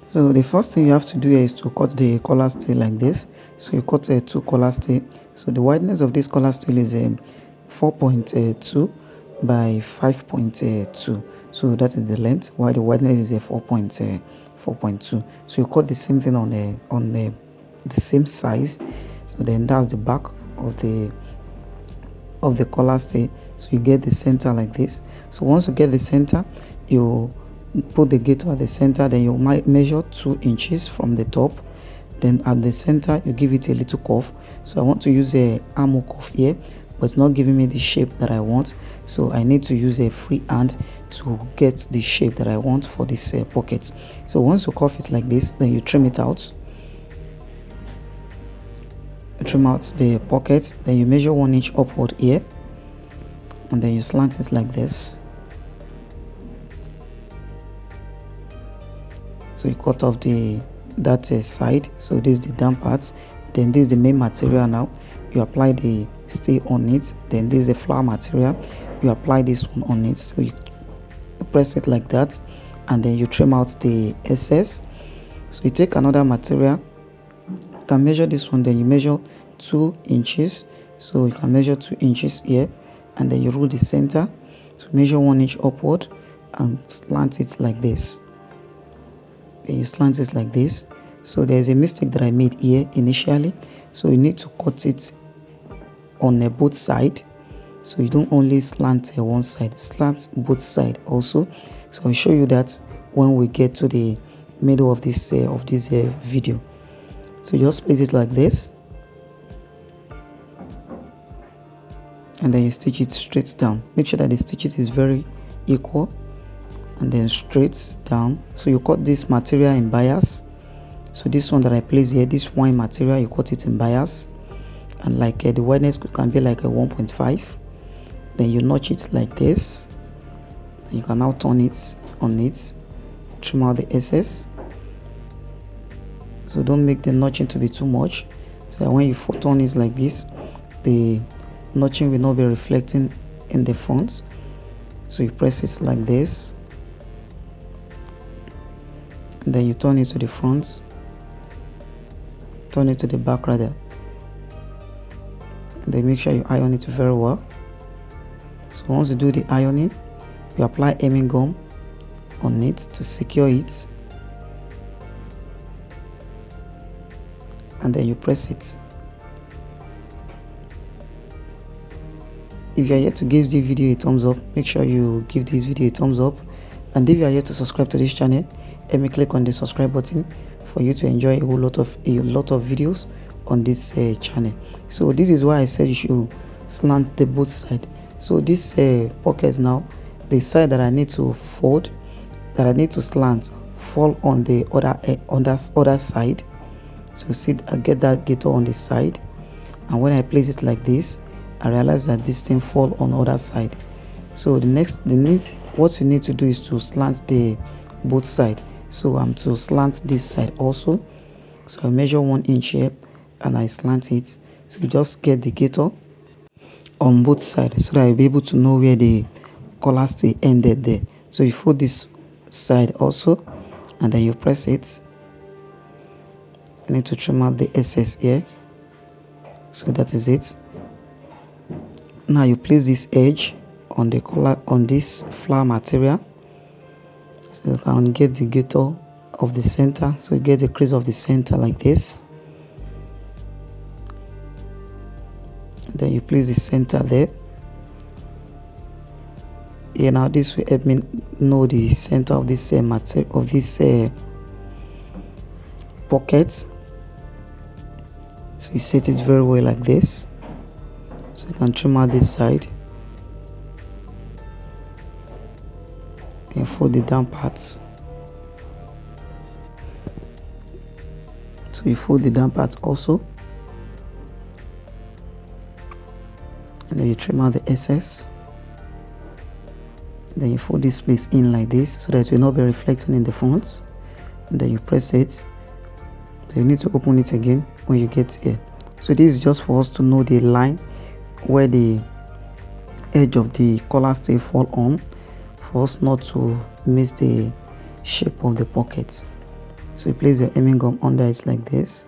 So the first thing you have to do here is to cut the collar steel like this. So you cut two collar steel. So the wideness of this collar steel is 4.2 by 5.2. So that is the length, while the wideness is 4.2. So you cut the same thing on the same size. So then that's the back of the collar steel. So you get the center like this. So once you get the center, you put the gator at the center, then you might measure 2 inches from the top. Then at the center you give it a little curve. So I want to use a armhole curve here, but it's not giving me the shape that I want, so I need to use a free hand to get the shape that I want for this pocket. So once you curve it like this, then you trim it out. You trim out the pocket, then you measure 1 inch upward here, and then you slant it like this. So you cut off that side. So this is the down part, then this is the main material. Now you apply the steel on it, then this is the flour material, you apply this one on it. So you press it like that, and then you trim out the excess. So you take another material, you can measure this one, then you measure 2 inches. So you can measure 2 inches here, and then you rule the center. So measure 1 inch upward and slant it like this. Then you slant it like this. So there's a mistake that I made here initially. So you need to cut it on both sides. So you don't only slant one side, slant both sides also. So I'll show you that when we get to the middle of this video. So you just place it like this, and then you stitch it straight down. Make sure that the stitches is very equal, and then straight down. So you cut this material in bias. So this one that I place here, this wine material, you cut it in bias, and like the wideness can be like a 1.5. Then you notch it like this. You can now turn it on it, trim out the excess. So don't make the notching to be too much, so that when you turn it like this, the notching will not be reflecting in the front. So you press it like this, and then you turn it to the front, turn it to the back rather, and then make sure you iron it very well. So once you do the ironing, you apply hemming gum on it to secure it, and then you press it. If you are yet to give this video a thumbs up, make sure you give this video a thumbs up, and if you are yet to subscribe to this channel, let me click on the subscribe button for you to enjoy a lot of videos on this channel. So this is why I said you should slant the both side. So this pocket now, the side that I need to fold, that I need to slant, fall on the other side. So see, I get that gator on the side, and when I place it like this, I realize that this thing fall on the other side. So what you need to do is to slant the both side. So I'm to slant this side also. So I measure 1 inch here, and I slant it. So you just get the gator on both sides, so that I'll be able to know where the collar steel ended there. So you fold this side also, and then you press it. I need to trim out the excess here. So that is it. Now you place this edge on the collar, on this flour material, so you can get the gator of the center. So you get the crease of the center like this. Then you place the center there. Yeah, now this will help me know the center of this material, of this pocket. So you set it very well like this. So you can trim out this side and fold the down parts. So you fold the down parts also, and then you trim out the excess. Then you fold this place in like this, so that it will not be reflecting in the front. And then you press it. Then you need to open it again when you get here. So this is just for us to know the line where the edge of the collar steel fall on, for us not to miss the shape of the pocket. So you place your hemming gum under it like this,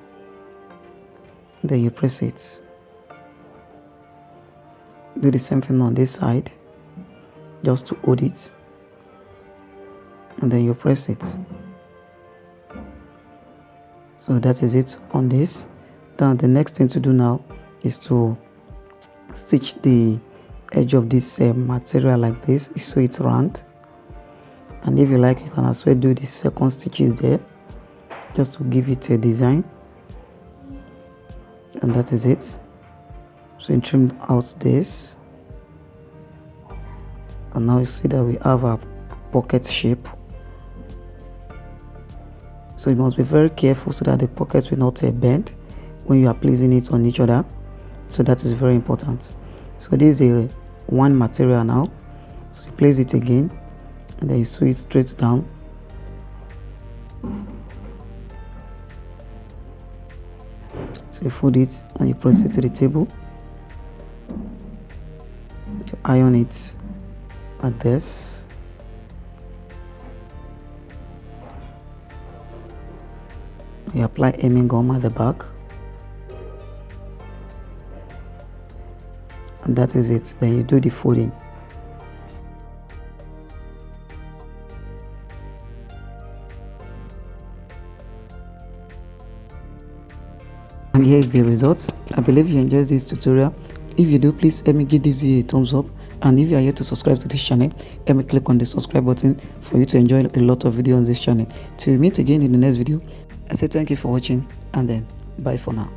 then you press it. Do the same thing on this side, just to hold it, and then you press it. So that is it on this. Then the next thing to do now is to stitch the edge of this material like this, so it's round. And if you like, you can as well do the second stitches there, just to give it a design. And that is it. So you trim out this, and now you see that we have a pocket shape. So you must be very careful so that the pockets will not bend when you are placing it on each other. So that is very important. So this is one material now. So you place it again, and then you sew it straight down. So you fold it and you press it to the table. You iron it like this. You apply hemming gum at the back, and that is it. Then you do the folding. And here is the result. I believe you enjoyed this tutorial. If you do, please help me give this video a thumbs up, and if you are yet to subscribe to this channel, help me click on the subscribe button for you to enjoy a lot of videos on this channel. Till we meet again in the next video, I say thank you for watching, and then bye for now.